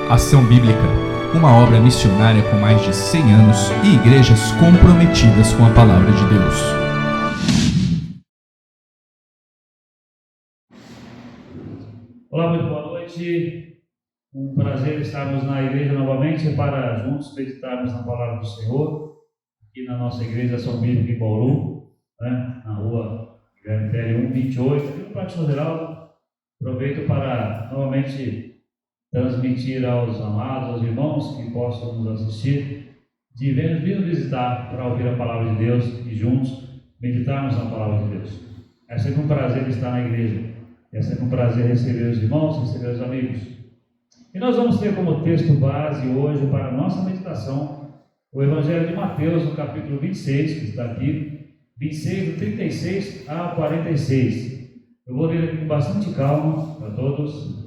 Ação Bíblica, uma obra missionária com mais de 100 anos e igrejas comprometidas com a Palavra de Deus. Olá, muito boa noite. Um prazer estarmos na igreja novamente para juntos meditarmos na Palavra do Senhor, aqui na nossa igreja Ação Bíblica em Bauru, na rua Grande Império 128, aqui no Pátio Geraldo. Aproveito para novamente transmitir aos amados, aos irmãos que possam nos assistir, de vir visitar para ouvir a Palavra de Deus e juntos meditarmos na Palavra de Deus. É sempre um prazer estar na igreja, é sempre um prazer receber os irmãos, receber os amigos. E nós vamos ter como texto base hoje para a nossa meditação o Evangelho de Mateus, no capítulo 26, que está aqui, 26, do 36 a 46. Eu vou ler aqui com bastante calma para todos.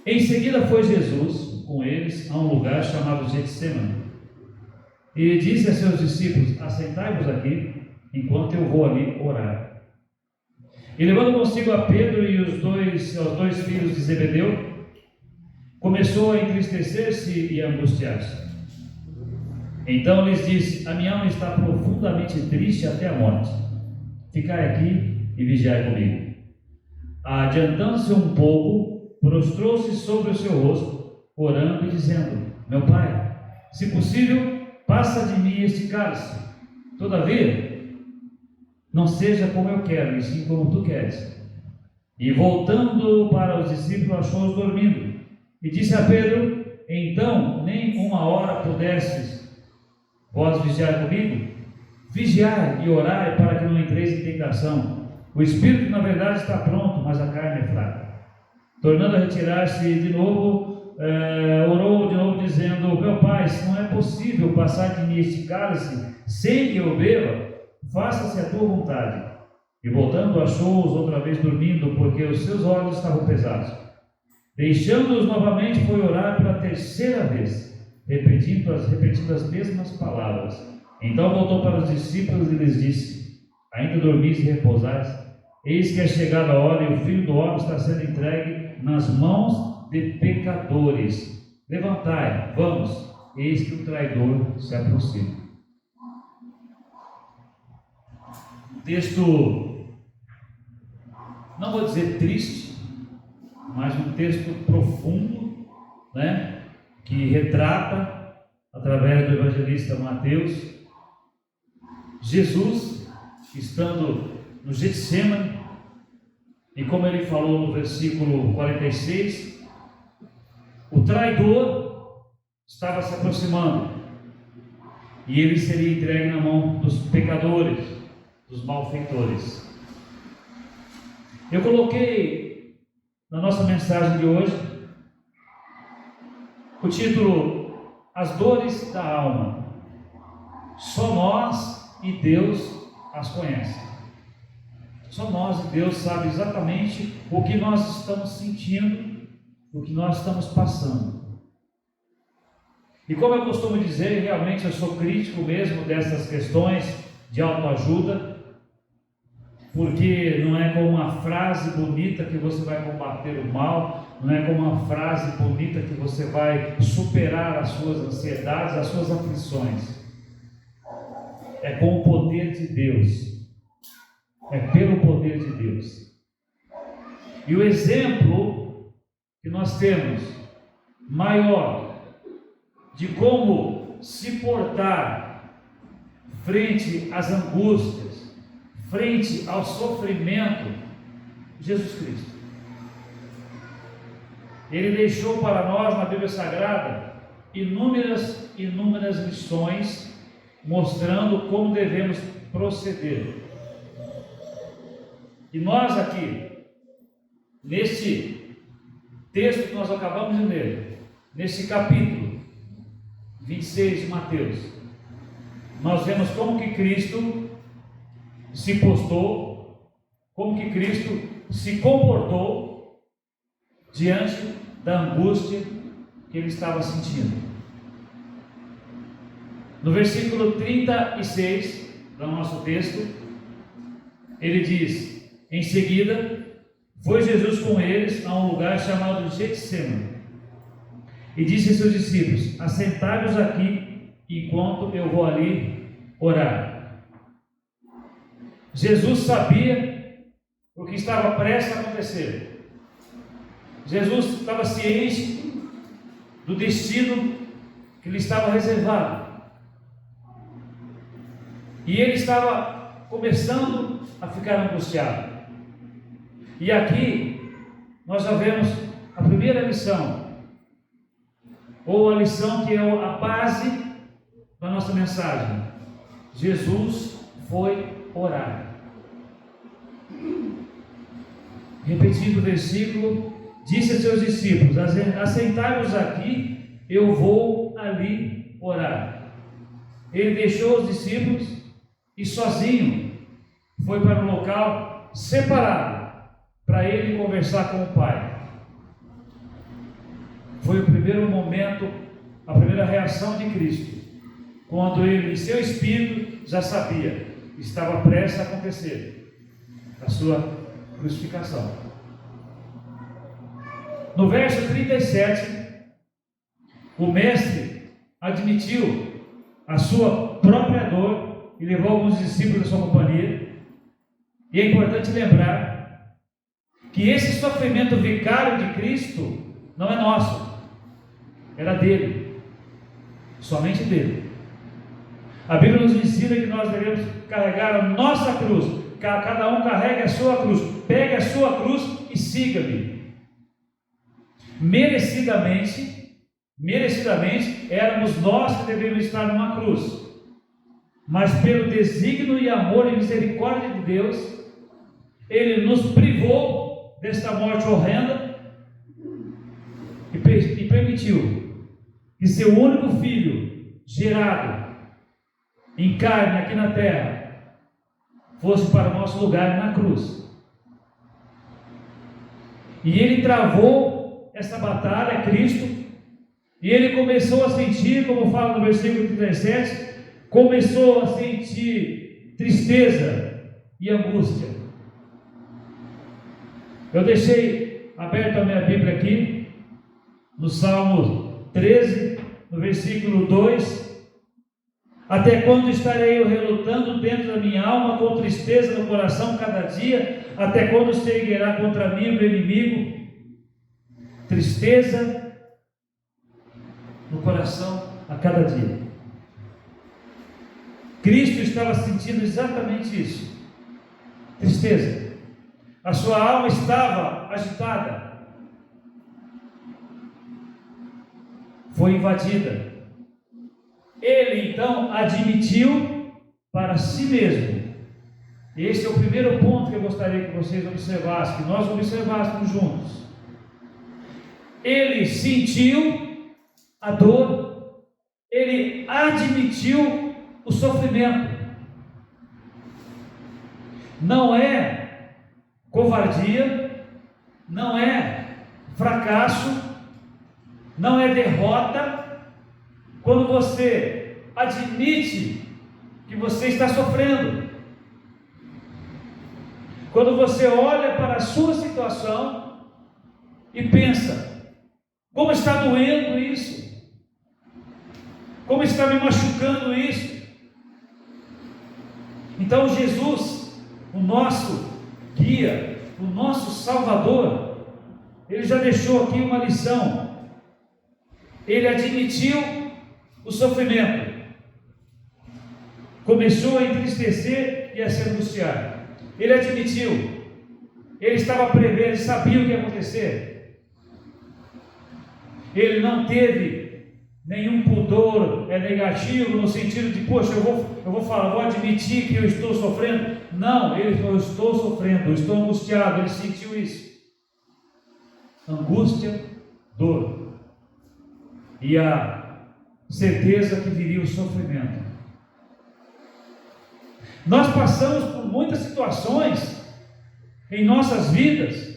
Em seguida foi Jesus com eles a um lugar chamado Getsêmani e disse a seus discípulos: assentai-vos aqui, enquanto eu vou ali orar. E levando consigo a Pedro e os dois filhos de Zebedeu, começou a entristecer-se e a angustiar-se. Então lhes disse: a minha alma está profundamente triste até a morte. Ficai aqui e vigiai comigo. Adiantando-se um pouco, prostrou-se sobre o seu rosto, orando e dizendo: meu Pai, se possível, passa de mim este cálice. Todavia, não seja como eu quero, e sim como tu queres. E voltando para os discípulos, achou-os dormindo. E disse a Pedro: então, nem uma hora pudestes vós vigiar comigo? Vigiai e orai para que não entreis em tentação. O espírito, na verdade, está pronto, mas a carne é fraca. Tornando a retirar-se de novo, orou de novo, dizendo: meu Pai, se não é possível passar de mim este cálice sem que eu beba, faça-se a tua vontade. E voltando, achou-os outra vez dormindo, porque os seus olhos estavam pesados. Deixando-os novamente, foi orar pela terceira vez, repetindo as mesmas palavras. Então voltou para os discípulos e lhes disse: ainda dormis e repousais? Eis que é chegada a hora e o Filho do Homem está sendo entregue nas mãos de pecadores. Levantai, vamos, eis que o traidor se aproxima. Um texto, não vou dizer triste, mas um texto profundo, que retrata, através do evangelista Mateus, Jesus estando no Getsêmani. E como ele falou no versículo 46, o traidor estava se aproximando e ele seria entregue na mão dos pecadores, dos malfeitores. Eu coloquei na nossa mensagem de hoje o título: As dores da alma. Só nós e Deus as conhecem. Só nós e Deus sabe exatamente o que nós estamos sentindo, o que nós estamos passando. E como eu costumo dizer, realmente eu sou crítico mesmo dessas questões de autoajuda, porque não é com uma frase bonita que você vai combater o mal, não é com uma frase bonita que você vai superar as suas ansiedades, as suas aflições. É com o poder de Deus. É pelo poder de Deus. E o exemplo que nós temos maior de como se portar frente às angústias, frente ao sofrimento, Jesus Cristo. Ele deixou para nós na Bíblia Sagrada inúmeras lições mostrando como devemos proceder. E nós aqui, neste texto que nós acabamos de ler, nesse capítulo 26 de Mateus, nós vemos como que Cristo se postou, como que Cristo se comportou diante da angústia que ele estava sentindo. No versículo 36 do nosso texto, ele diz: em seguida, foi Jesus com eles a um lugar chamado Getsêmani e disse a seus discípulos: assentai-vos aqui, enquanto eu vou ali orar. Jesus sabia o que estava prestes a acontecer. Jesus estava ciente do destino que lhe estava reservado. E ele estava começando a ficar angustiado. E aqui nós já vemos a primeira lição, ou a lição que é a base da nossa mensagem. Jesus foi orar. Repetindo o versículo, disse a seus discípulos: assentai-vos aqui, eu vou ali orar. Ele deixou os discípulos e sozinho foi para um local separado para ele conversar com o Pai. Foi o primeiro momento, a primeira reação de Cristo, quando ele, em seu espírito, já sabia, estava prestes a acontecer a sua crucificação. No verso 37, o mestre admitiu a sua própria dor e levou alguns discípulos da sua companhia. E é importante lembrar que esse sofrimento vicário de Cristo não é nosso, era dele, somente dele. A Bíblia nos ensina que nós devemos carregar a nossa cruz. Cada um carregue a sua cruz, pegue a sua cruz e siga-me. Merecidamente, éramos nós que deveríamos estar numa cruz, mas pelo desígnio e amor e misericórdia de Deus, Ele nos privou desta morte horrenda e permitiu que seu único filho, gerado em carne aqui na terra, fosse para o nosso lugar na cruz. E Ele travou essa batalha, Cristo, e ele começou a sentir, como fala no versículo 37, começou a sentir tristeza e angústia. Eu deixei aberta a minha Bíblia aqui, no Salmo 13, no versículo 2: até quando estarei eu relutando dentro da minha alma, com tristeza no coração cada dia? Até quando se erguerá contra mim o meu inimigo? Tristeza no coração a cada dia. Cristo estava sentindo exatamente isso, tristeza. A sua alma estava agitada, foi invadida. Ele então admitiu para si mesmo. Esse é o primeiro ponto que eu gostaria que vocês observassem, que nós observássemos juntos. Ele sentiu a dor, ele admitiu o sofrimento. Não é covardia, não é fracasso, não é derrota, quando você admite que você está sofrendo. Quando você olha para a sua situação e pensa: como está doendo isso? Como está me machucando isso? Então Jesus, o nosso guia, o nosso Salvador, ele já deixou aqui uma lição. Ele admitiu o sofrimento, começou a entristecer e a se angustiar. Ele admitiu, ele estava prevendo, ele sabia o que ia acontecer. Ele não teve nenhum pudor negativo, no sentido de: poxa, eu vou falar, vou admitir que eu estou sofrendo. Não, ele falou: eu estou sofrendo, eu estou angustiado. Ele sentiu isso, angústia, dor, e a certeza que viria o sofrimento. Nós passamos por muitas situações em nossas vidas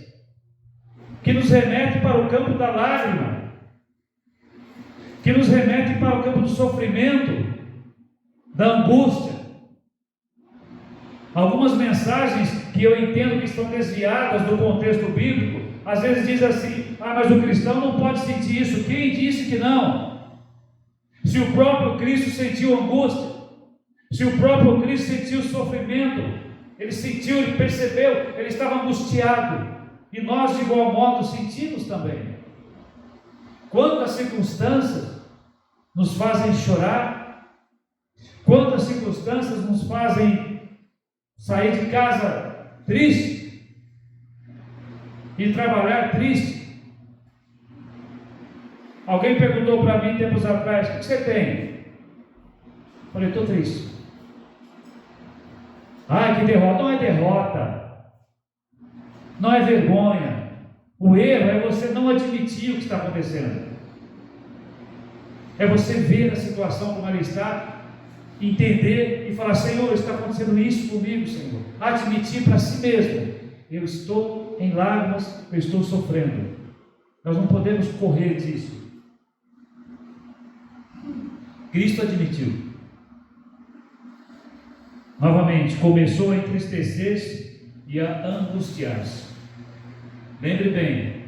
que nos remetem para o campo da lágrima, que nos remete para o campo do sofrimento, da angústia. Algumas mensagens que eu entendo que estão desviadas do contexto bíblico, às vezes diz assim: mas o cristão não pode sentir isso. Quem disse que não. Se o próprio Cristo sentiu angústia, se o próprio Cristo sentiu sofrimento, ele sentiu, ele percebeu, ele estava angustiado. E nós, de igual modo, sentimos também. Quantas circunstâncias nos fazem chorar, quantas circunstâncias nos fazem sair de casa triste e trabalhar triste. Alguém perguntou para mim tempos atrás: o que você tem? Eu falei: estou triste. Ai, que derrota! Não é derrota, não é vergonha. O erro é você não admitir o que está acontecendo, é você ver a situação como ela está, entender e falar: Senhor, está acontecendo isso comigo, Senhor. Admitir para si mesmo: eu estou em lágrimas, eu estou sofrendo. Nós não podemos correr disso. Cristo admitiu. Novamente, começou a entristecer-se e a angustiar-se. Lembre bem,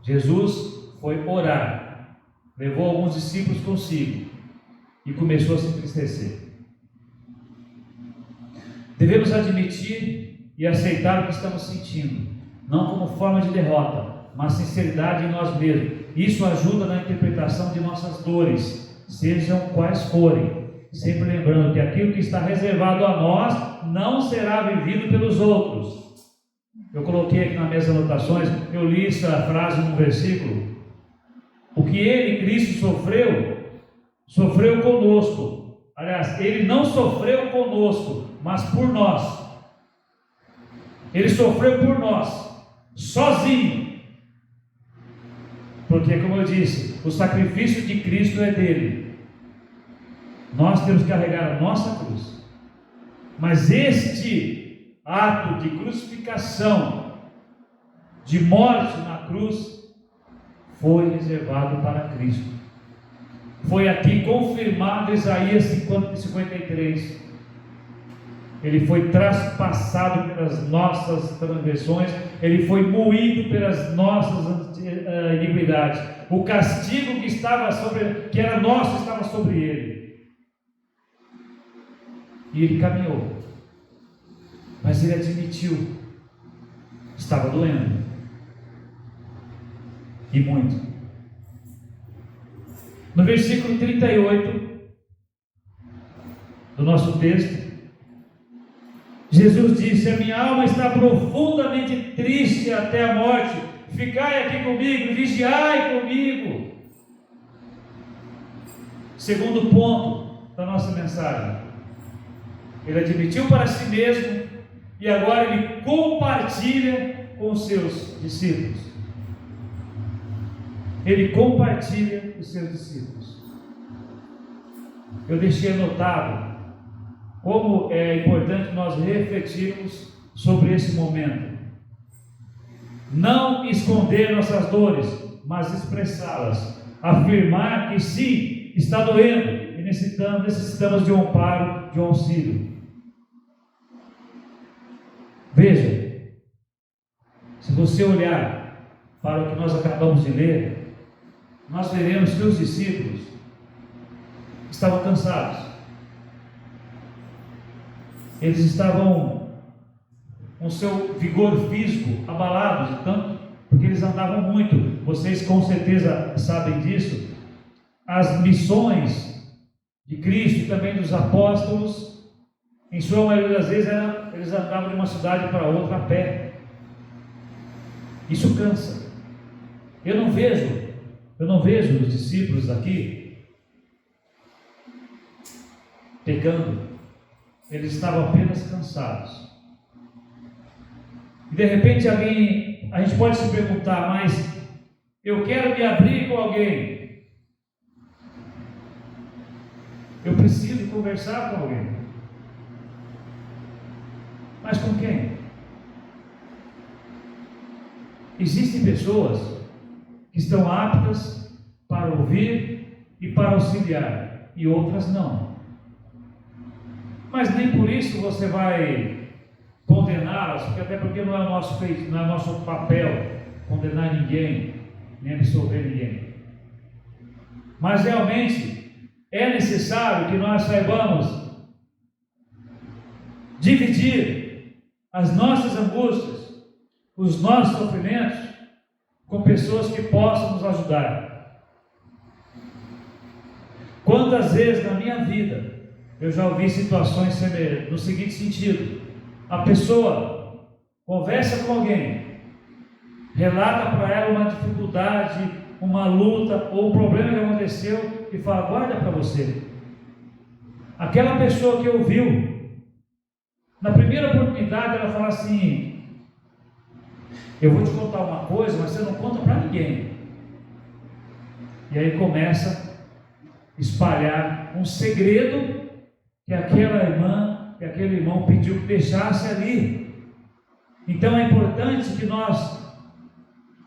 Jesus foi orar, levou alguns discípulos consigo e começou a se entristecer. Devemos admitir e aceitar o que estamos sentindo, não como forma de derrota, mas sinceridade em nós mesmos. Isso ajuda na interpretação de nossas dores, sejam quais forem, sempre lembrando que aquilo que está reservado a nós não será vivido pelos outros. Eu coloquei aqui na minhas anotações, eu li essa frase num versículo: o que ele, Cristo, sofreu conosco. Aliás, ele não sofreu conosco, mas por nós. Ele sofreu por nós, sozinho. Porque, como eu disse, o sacrifício de Cristo é dele. Nós temos que carregar a nossa cruz. Mas este ato de crucificação, de morte na cruz, foi reservado para Cristo. Foi aqui confirmado Isaías 53. Ele foi traspassado pelas nossas transgressões, ele foi moído pelas nossas iniquidades. O castigo que era nosso, estava sobre ele. E ele caminhou, mas ele admitiu: estava doendo, e muito. No versículo 38 do nosso texto, Jesus disse: a minha alma está profundamente triste até a morte, ficai aqui comigo, vigiai comigo. Segundo ponto da nossa mensagem, ele admitiu para si mesmo e agora ele compartilha com os seus discípulos. Ele compartilha com os seus discípulos. Eu deixei anotado como é importante nós refletirmos sobre esse momento. Não esconder nossas dores, mas expressá-las. Afirmar que sim, está doendo e necessitamos de um amparo, de um auxílio. Veja, se você olhar para o que nós acabamos de ler, nós veremos que os discípulos estavam cansados. Eles estavam com seu vigor físico abalados, tanto porque eles andavam muito. Vocês com certeza sabem disso. As missões de Cristo e também dos apóstolos, em sua maioria das vezes, eles andavam de uma cidade para outra a pé. Isso cansa. Eu não vejo os discípulos aqui pecando. Eles estavam apenas cansados. E de repente a gente pode se perguntar: mas eu quero me abrir com alguém, eu preciso conversar com alguém. Mas com quem? Existem pessoas que estão aptas para ouvir e para auxiliar, e outras não. Mas nem por isso você vai condená-las, até porque não é o nosso papel condenar ninguém, nem absolver ninguém. Mas realmente é necessário que nós saibamos dividir as nossas angústias, os nossos sofrimentos com pessoas que possam nos ajudar. Quantas vezes na minha vida eu já ouvi situações semelhantes, no seguinte sentido: a pessoa conversa com alguém, relata para ela uma dificuldade, uma luta ou um problema que aconteceu e fala: guarda para você. Aquela pessoa que ouviu, na primeira oportunidade ela fala assim: eu vou te contar uma coisa, mas você não conta para ninguém. E aí começa a espalhar um segredo que aquela irmã, que aquele irmão pediu que deixasse ali. Então é importante que nós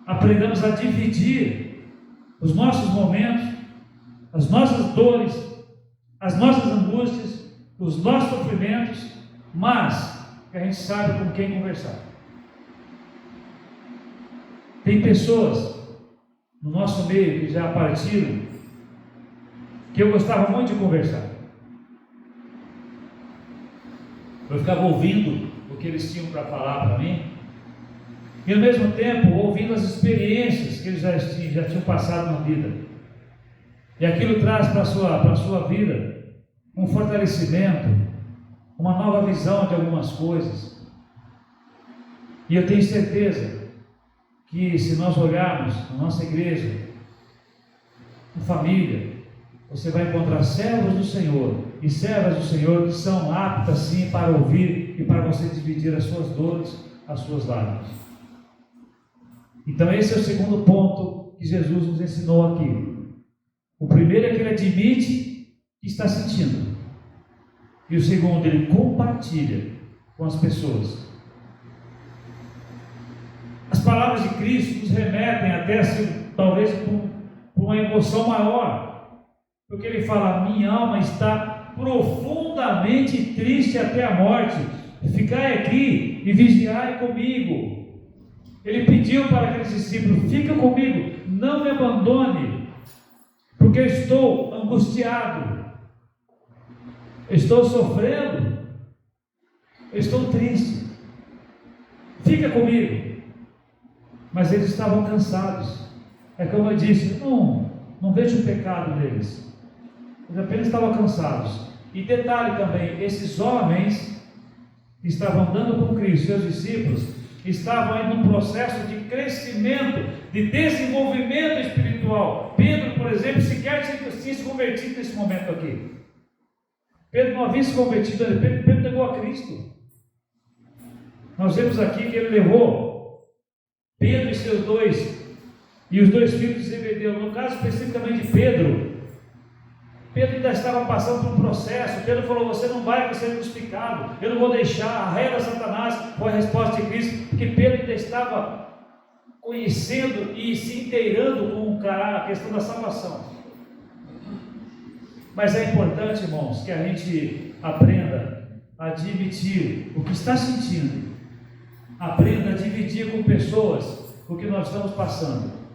aprendamos a dividir os nossos momentos, as nossas dores, as nossas angústias, os nossos sofrimentos, mas que a gente saiba com quem conversar. Tem pessoas no nosso meio que já partiram, que eu gostava muito de conversar. Eu ficava ouvindo o que eles tinham para falar para mim, e ao mesmo tempo ouvindo as experiências que eles já tinham passado na vida. E aquilo traz para a sua vida um fortalecimento, uma nova visão de algumas coisas. E eu tenho certeza que se nós olharmos na nossa igreja, em família, você vai encontrar servos do Senhor e servas do Senhor que são aptas sim para ouvir e para você dividir as suas dores, as suas lágrimas. Então esse é o segundo ponto que Jesus nos ensinou aqui. O primeiro é que ele admite que está sentindo. E o segundo, ele compartilha com as pessoas. As palavras de Cristo nos remetem até assim, talvez por uma emoção maior. Porque ele fala: minha alma está profundamente triste até a morte. Ficai aqui e vigiai comigo. Ele pediu para aqueles discípulos: fica comigo, não me abandone, porque eu estou angustiado, eu estou sofrendo, eu estou triste. Fica comigo. Mas eles estavam cansados. É como eu disse, não vejo o pecado deles. Eles apenas estavam cansados. E detalhe também, esses homens que estavam andando com Cristo, seus discípulos, estavam aí num processo de crescimento, de desenvolvimento espiritual. Pedro, por exemplo, sequer tinha se convertido nesse momento aqui. Pedro não havia se convertido, Pedro negou a Cristo. Nós vemos aqui que ele levou Pedro e os dois filhos de Zebedeu. No caso especificamente de Pedro ainda estava passando por um processo. Pedro falou: você não vai ser crucificado, eu não vou deixar, arreda Satanás. Foi a resposta de Cristo, porque Pedro ainda estava conhecendo e se inteirando com a questão da salvação. Mas é importante, irmãos, que a gente aprenda a admitir o que está sentindo, aprenda a dividir com pessoas o que nós estamos passando.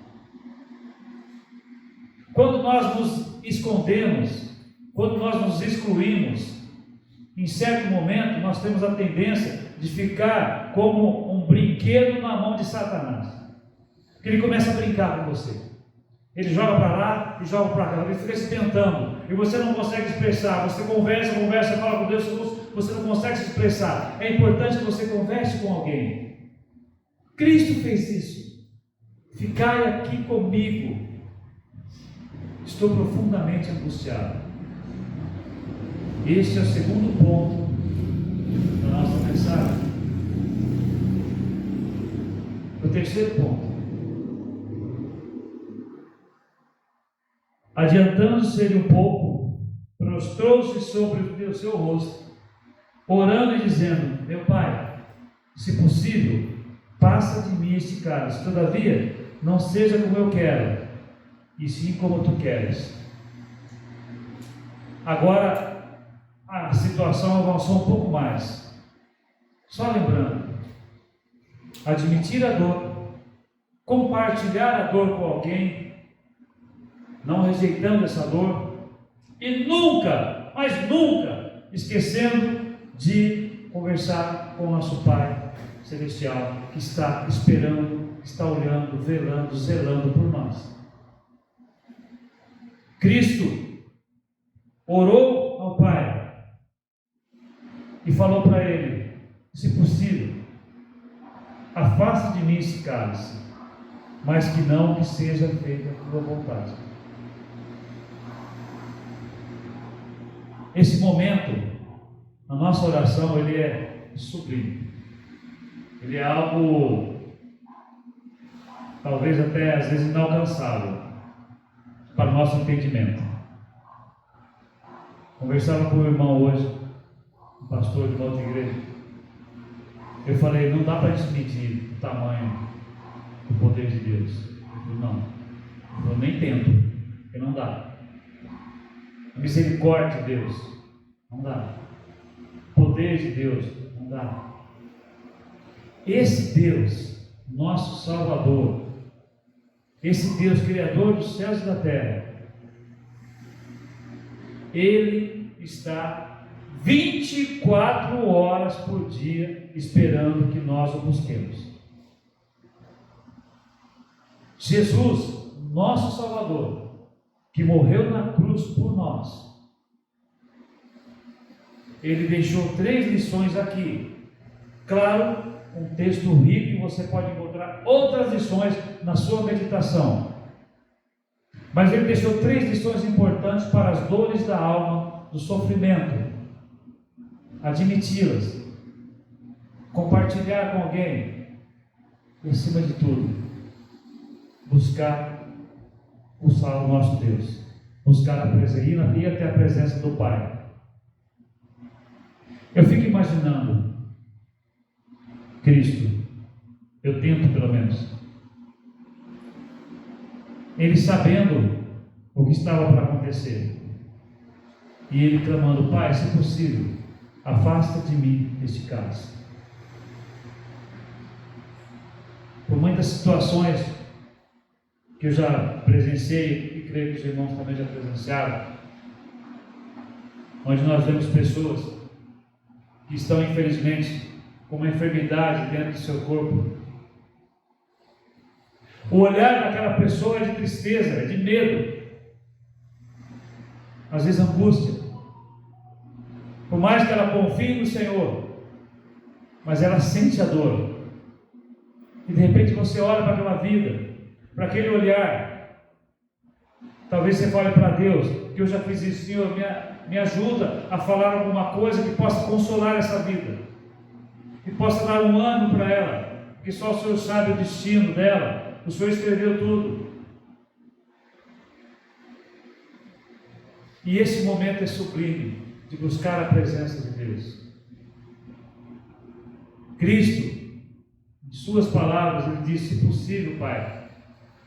Quando nós nos escondemos, quando nós nos excluímos, em certo momento nós temos a tendência de ficar como um brinquedo na mão de Satanás. Porque ele começa a brincar com você. Ele joga para lá e joga para cá, ele fica se tentando, e você não consegue expressar. Você conversa, fala com Deus, você não consegue se expressar. É importante que você converse com alguém. Cristo fez isso. Ficai aqui comigo, estou profundamente angustiado. Este é o segundo ponto da nossa mensagem. O terceiro ponto: adiantando-se um pouco, prostrou-se sobre o seu rosto, orando e dizendo: meu Pai, se possível, passa de mim este cálice, todavia não seja como eu quero, e sim como tu queres. Agora a situação avançou um pouco mais. Só lembrando, admitir a dor, compartilhar a dor com alguém, não rejeitando essa dor e nunca, mas nunca, esquecendo de conversar com o nosso Pai Celestial, que está esperando, está olhando, velando, zelando por nós. Cristo orou ao Pai e falou para ele: se possível, afasta de mim esse cálice, mas que não que seja feita a tua vontade. Esse momento, na nossa oração, ele é sublime. Ele é algo, talvez até às vezes inalcançável para o nosso entendimento. Conversava com o irmão hoje, um pastor de uma outra igreja. Eu falei: não dá para gente medir o tamanho do poder de Deus. Ele falou: não, eu nem tento, porque não dá. A misericórdia de Deus, não dá. O poder de Deus, não dá. Esse Deus, nosso Salvador, esse Deus Criador dos céus e da terra, Ele está 24 horas por dia esperando que nós o busquemos. Jesus, nosso Salvador, que morreu na cruz por nós, Ele deixou 3 lições aqui. Claro, um texto rico, e você pode encontrar outras lições na sua meditação. Mas Ele deixou 3 lições importantes para as dores da alma, do sofrimento. Admiti-las, compartilhar com alguém, e acima de tudo, buscar o nosso Deus, buscar a presença, ir até a presença do Pai. Eu fico imaginando Cristo, eu tento pelo menos, Ele sabendo o que estava para acontecer, e Ele clamando: Pai, se possível, afasta de mim este cálice. Por muitas situações que eu já presenciei, e creio que os irmãos também já presenciaram, onde nós vemos pessoas que estão, infelizmente, com uma enfermidade dentro do seu corpo. O olhar daquela pessoa é de tristeza, é de medo, às vezes angústia. Por mais que ela confie no Senhor, mas ela sente a dor. E de repente você olha para aquela vida, para aquele olhar. Talvez você fale para Deus: que eu já fiz isso, Senhor, me ajuda a falar alguma coisa que possa consolar essa vida, que possa dar um ânimo para ela, porque só o Senhor sabe o destino dela, o Senhor escreveu tudo. E esse momento é sublime, de buscar a presença de Deus. Cristo, em suas palavras, Ele disse: se possível, Pai,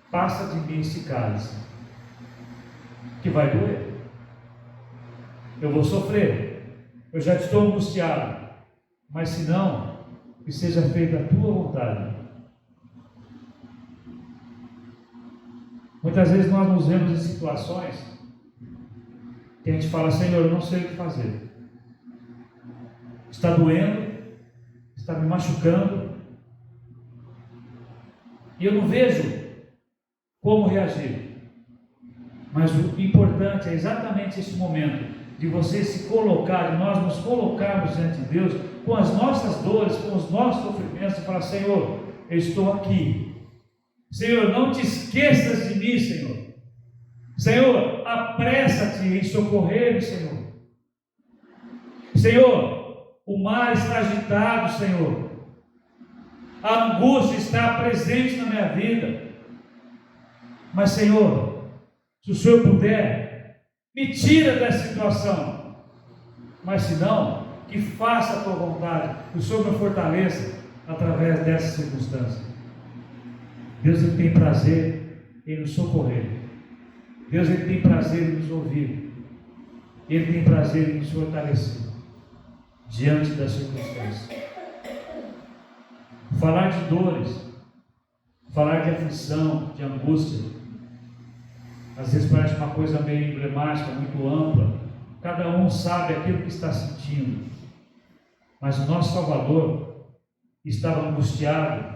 passa de mim esse cálice, que vai doer, eu vou sofrer, eu já estou angustiado, mas se não, que seja feita a tua vontade. Muitas vezes nós nos vemos em situações que a gente fala: Senhor, eu não sei o que fazer, está doendo, está me machucando, e eu não vejo como reagir. Mas o importante é exatamente esse momento de você se colocar, de nós nos colocarmos diante de Deus com as nossas dores, com os nossos sofrimentos, e falar: Senhor, eu estou aqui. Senhor, não te esqueças de mim, Senhor. Senhor, apressa-te em socorrer-me, Senhor. Senhor, o mar está agitado, Senhor. A angústia está presente na minha vida. Mas, Senhor, se o Senhor puder, me tira dessa situação. Mas se não, que faça a tua vontade, que o Senhor me fortaleça através dessa circunstância. Deus, Ele tem prazer em nos socorrer. Deus, Ele tem prazer em nos ouvir. Ele tem prazer em nos fortalecer diante das circunstâncias. Falar de dores, falar de aflição, de angústia, Às vezes parece uma coisa meio emblemática, muito ampla. Cada um sabe aquilo que está sentindo. Mas o nosso Salvador estava angustiado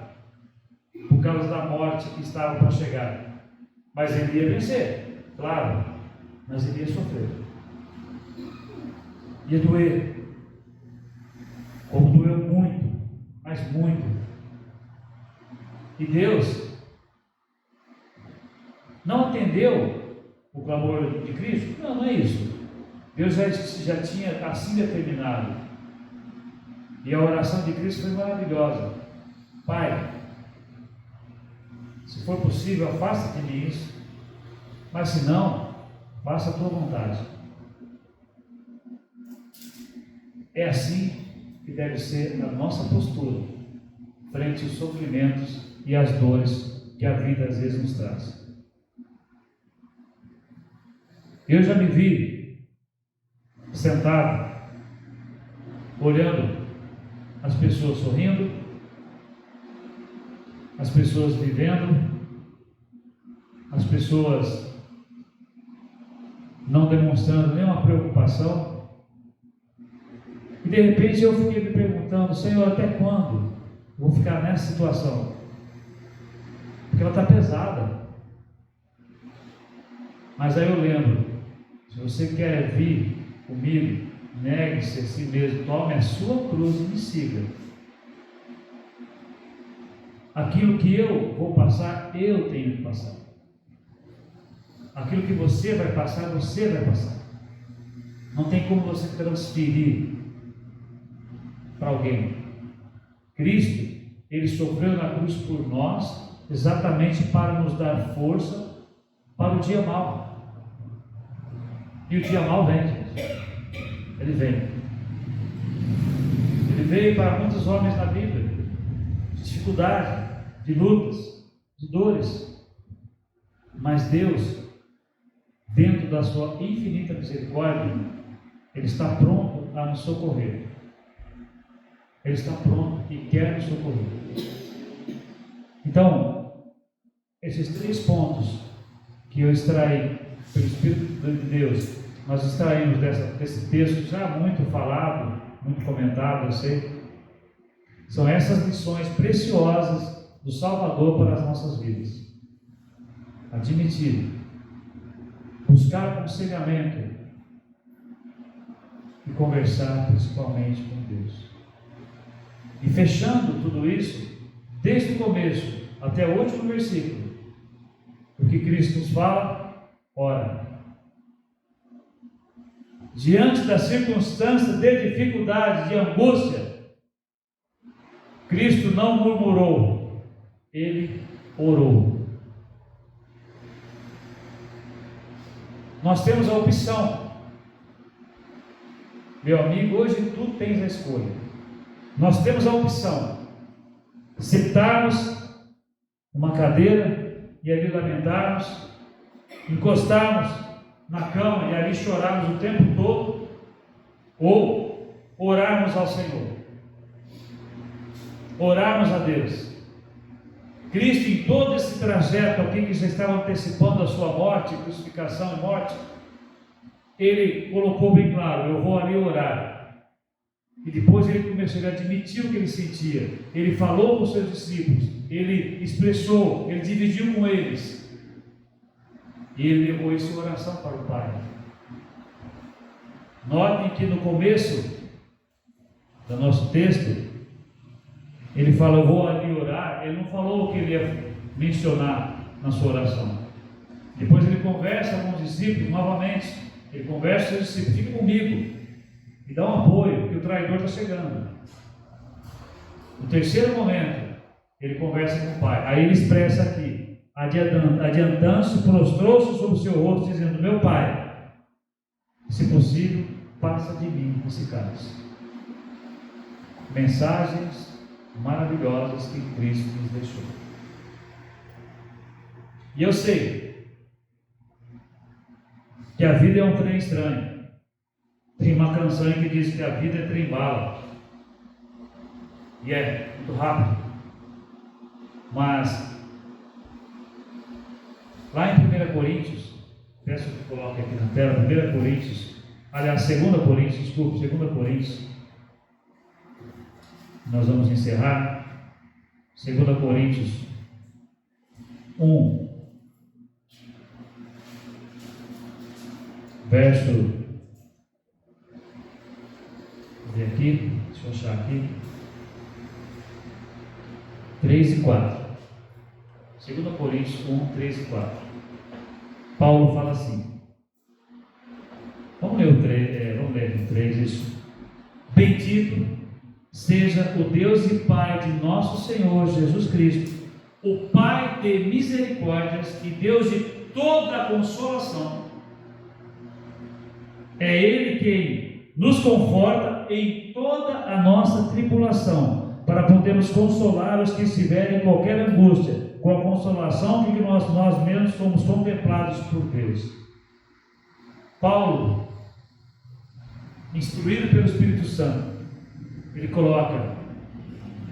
por causa da morte que estava para chegar. Mas ele ia vencer, claro, mas ele ia sofrer. Ia doer. Como doeu muito, mas muito. E Deus não atendeu o clamor de Cristo? Não, não é isso. Deus já tinha assim determinado. E a oração de Cristo foi maravilhosa. Pai, se for possível, afasta de mim isso. Mas se não, faça a tua vontade. É assim que deve ser a nossa postura frente aos sofrimentos e às dores que a vida às vezes nos traz. Eu já me vi sentado, olhando as pessoas sorrindo, as pessoas vivendo, as pessoas não demonstrando nenhuma preocupação. E de repente eu fiquei me perguntando: Senhor, até quando eu vou ficar nessa situação? Porque ela está pesada. Mas aí eu lembro: se você quer vir comigo, negue-se a si mesmo, tome a sua cruz e me siga. Aquilo que eu vou passar, eu tenho que passar. Aquilo que você vai passar, você vai passar. Não tem como você transferir para alguém. Cristo, Ele sofreu na cruz por nós, exatamente para nos dar força para o dia mau. E o dia mau vem, gente. Ele vem. Ele veio para muitos homens na Bíblia, de dificuldade, de lutas, de dores. Mas Deus, dentro da sua infinita misericórdia, Ele está pronto a nos socorrer. Ele está pronto e quer nos socorrer. Então, esses 3 pontos que eu extraí pelo Espírito de Deus, nós extraímos desse texto já muito falado, muito comentado, eu sei. São essas lições preciosas do Salvador para as nossas vidas. Admitir, buscar aconselhamento e conversar principalmente com Deus. E fechando tudo isso, desde o começo até o último versículo, o que Cristo nos fala: ora. Diante da circunstância de dificuldade, de angústia, Cristo não murmurou, Ele orou. Nós temos a opção, meu amigo, hoje tu tens a escolha. Nós temos a opção de sentarmos numa cadeira e ali lamentarmos, encostarmos na cama e ali chorarmos o tempo todo, ou orarmos ao Senhor, orarmos a Deus. Cristo, em todo esse trajeto aqui que já estava antecipando a sua morte, crucificação e morte, Ele colocou bem claro: eu vou ali orar. E depois Ele começou a admitir o que Ele sentia. Ele falou com os seus discípulos, Ele expressou, Ele dividiu com eles. E Ele levou isso em oração para o Pai. Notem que no começo do nosso texto, Ele fala: eu vou ali orar. Ele não falou o que Ele ia mencionar na sua oração. Depois Ele conversa com os discípulos novamente. Ele conversa com os discípulos: fica comigo, me dá um apoio, que o traidor está chegando. No terceiro momento, Ele conversa com o Pai. Aí Ele expressa aqui: adiantando-se, prostrou-se sobre o seu rosto, dizendo: meu Pai, se possível, passa de mim esse cálice. Mensagens maravilhosas que Cristo nos deixou. E eu sei que a vida é um trem estranho. Tem uma canção que diz que a vida é trem-bala. E é muito rápido. Mas lá em 1 Coríntios, peço que coloque aqui na tela, 1 Coríntios, aliás, 2 Coríntios, desculpe, 2 Coríntios, nós vamos encerrar, 2 Coríntios 1, verso, vou ver aqui, deixa eu achar aqui, 3 e 4. 2 Coríntios 1, 3 e 4. Paulo fala assim. Vamos ler o 3, isso. Bendito seja o Deus e Pai de nosso Senhor Jesus Cristo, o Pai de misericórdias e Deus de toda a consolação. É Ele quem nos conforta em toda a nossa tribulação, para podermos consolar os que estiverem em qualquer angústia, com a consolação que nós mesmos somos contemplados por Deus. Paulo, instruído pelo Espírito Santo, ele coloca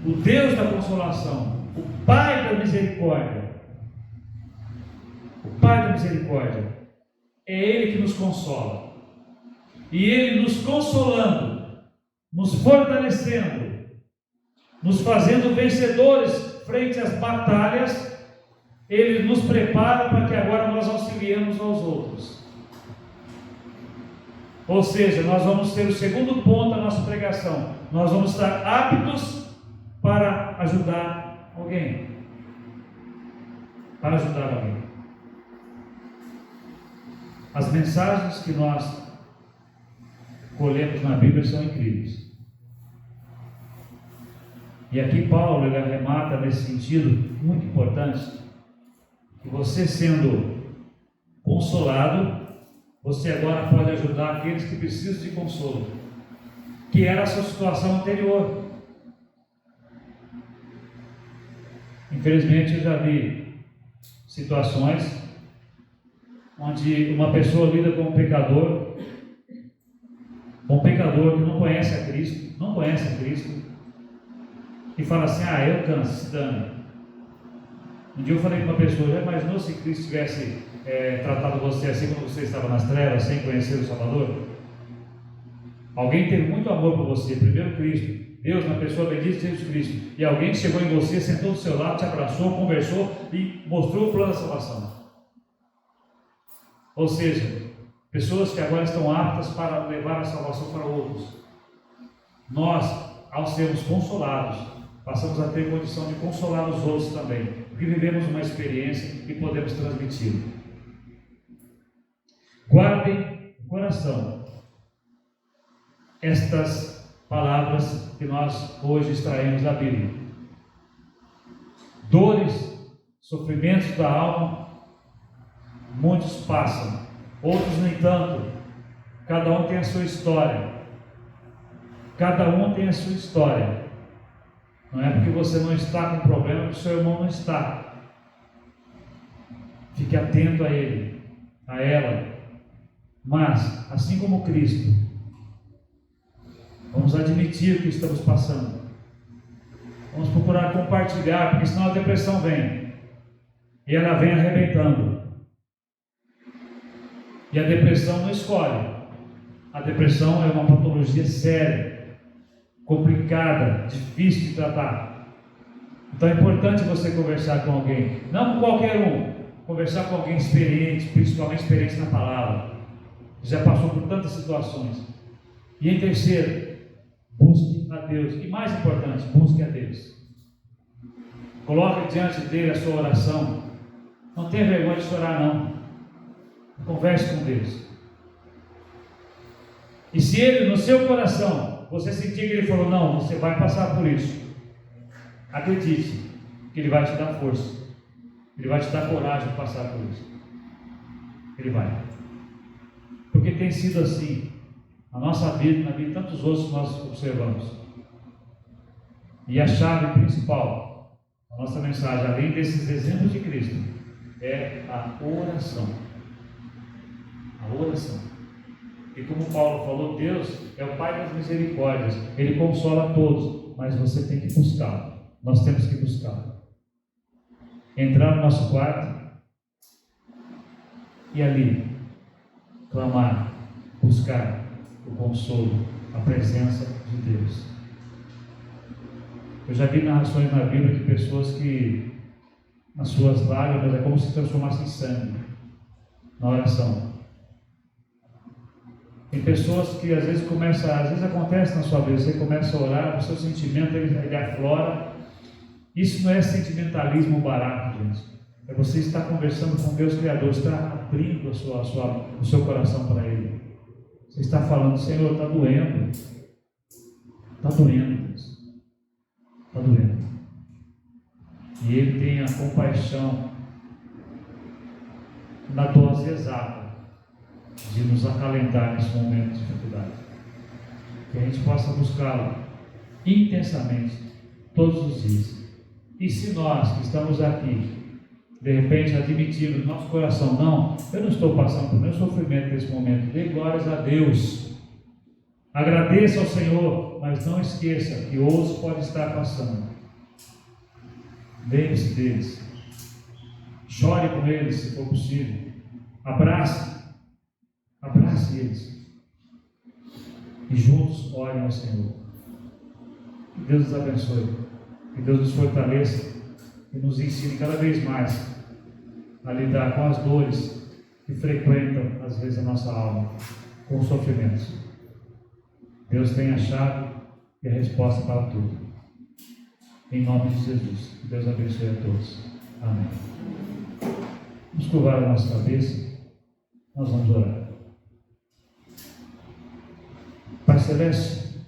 o Deus da consolação, o Pai da misericórdia. O Pai da misericórdia é Ele que nos consola. E Ele nos consolando, nos fortalecendo, nos fazendo vencedores frente às batalhas, Ele nos prepara para que agora nós auxiliemos aos outros. Ou seja, nós vamos ter o segundo ponto da nossa pregação. Nós vamos estar aptos para ajudar alguém. Para ajudar alguém. As mensagens que nós colhemos na Bíblia são incríveis. E aqui Paulo ele arremata nesse sentido muito importante, que você sendo consolado, você agora pode ajudar aqueles que precisam de consolo, que era a sua situação anterior. Infelizmente eu já vi situações onde uma pessoa lida com um pecador que não conhece a Cristo, e fala assim: eu canso, se dane. Um dia eu falei para uma pessoa: já imaginou se Cristo tivesse tratado você assim quando você estava nas trevas, sem conhecer o Salvador? Alguém teve muito amor por você, primeiro Cristo, Deus na pessoa bendita de Jesus Cristo, e alguém chegou em você, sentou do seu lado, te abraçou, conversou e mostrou o plano da salvação. Ou seja, pessoas que agora estão aptas para levar a salvação para outros. Nós, ao sermos consolados, passamos a ter condição de consolar os outros também, porque vivemos uma experiência e podemos transmiti-la. Guardem no coração estas palavras que nós hoje extraímos da Bíblia. Dores, sofrimentos da alma, muitos passam, outros nem tanto. Cada um tem a sua história. Cada um tem a sua história. Não é porque você não está com problema que o seu irmão não está. Fique atento a ele, a ela. Mas, assim como Cristo, vamos admitir o que estamos passando. Vamos procurar compartilhar, porque senão a depressão vem. E ela vem arrebentando. E a depressão não escolhe. A depressão é uma patologia séria, complicada, difícil de tratar. Então é importante você conversar com alguém, não com qualquer um, conversar com alguém experiente, principalmente experiente na palavra, que já passou por tantas situações. E em terceiro, busque a Deus. E mais importante, busque a Deus. Coloque diante dele a sua oração. Não tenha vergonha de chorar, não. Converse com Deus. E se ele, no seu coração, você sentir que ele falou: não, você vai passar por isso, acredite que ele vai te dar força, ele vai te dar coragem de passar por isso. Ele vai. Porque tem sido assim na nossa vida, na vida de tantos outros que nós observamos. E a chave principal da nossa mensagem, além desses exemplos de Cristo, é a oração. A oração. E como Paulo falou, Deus é o Pai das misericórdias. Ele consola a todos, mas você tem que buscá-lo. Nós temos que buscá-lo. Entrar no nosso quarto e ali clamar, buscar o consolo, a presença de Deus. Eu já vi narrações na Bíblia de pessoas que as suas lágrimas é como se transformassem em sangue na oração. Tem pessoas que às vezes acontece na sua vida, você começa a orar, o seu sentimento ele aflora. Isso não é sentimentalismo barato, gente. É você estar conversando com Deus Criador, está abrindo o seu coração para Ele. Você está falando, Senhor, está doendo. Está doendo, Deus. Está doendo. E Ele tem a compaixão na dose exata de nos acalentar nesse momento de dificuldade. Que a gente possa buscá-lo intensamente todos os dias. E se nós que estamos aqui, de repente admitirmos no nosso coração, não, eu não estou passando por meu sofrimento nesse momento, dê glórias a Deus, agradeça ao Senhor, mas não esqueça que outros podem estar passando. Lembre-se deles, chore com eles se for possível, abrace eles e juntos orem ao Senhor. Que Deus nos abençoe, que Deus nos fortaleça e nos ensine cada vez mais a lidar com as dores que frequentam às vezes a nossa alma, com os sofrimentos. Deus tem a chave e a resposta para tudo. Em nome de Jesus, que Deus abençoe a todos. Amém. Vamos curvar a nossa cabeça, nós vamos orar. Pai Celeste,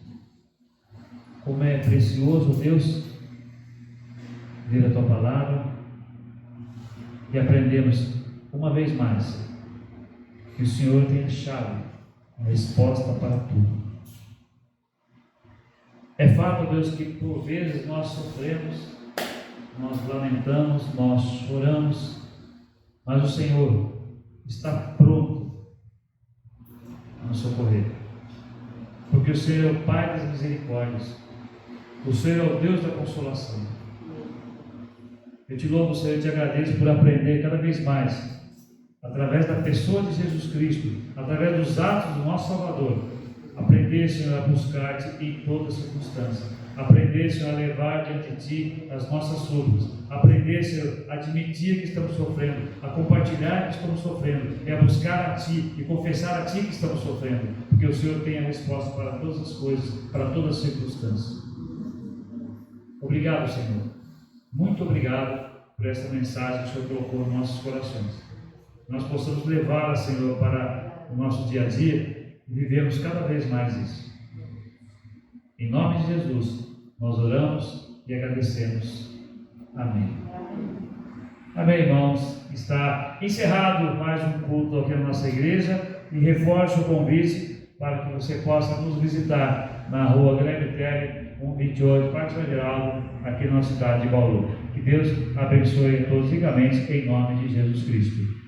como é precioso, Deus, ler a Tua Palavra e aprendemos uma vez mais que o Senhor tem a chave, a resposta para tudo. É fato, Deus, que por vezes nós sofremos, nós lamentamos, nós choramos, mas o Senhor está pronto a nos socorrer, porque o Senhor é o Pai das misericórdias, o Senhor é o Deus da consolação. Eu te louvo, Senhor, e te agradeço por aprender cada vez mais, através da pessoa de Jesus Cristo, através dos atos do nosso Salvador, aprender, Senhor, a buscar-te em toda circunstância, aprender, Senhor, a levar diante de ti as nossas súplicas, aprender, Senhor, a admitir que estamos sofrendo, a compartilhar que estamos sofrendo, e a buscar a ti e confessar a ti que estamos sofrendo, porque o Senhor tem a resposta para todas as coisas, para todas as circunstâncias. Obrigado, Senhor. Muito obrigado por essa mensagem que o Senhor colocou nos nossos corações. Nós possamos levá-la, Senhor, para o nosso dia a dia e vivermos cada vez mais isso. Em nome de Jesus, nós oramos e agradecemos. Amém. Amém, irmãos. Está encerrado mais um culto aqui na nossa igreja e reforço o convite para que você possa nos visitar na rua Guilherme Telly, 128, Parque São Geraldo, aqui na cidade de Bauru. Que Deus abençoe a todos ricamente, em nome de Jesus Cristo.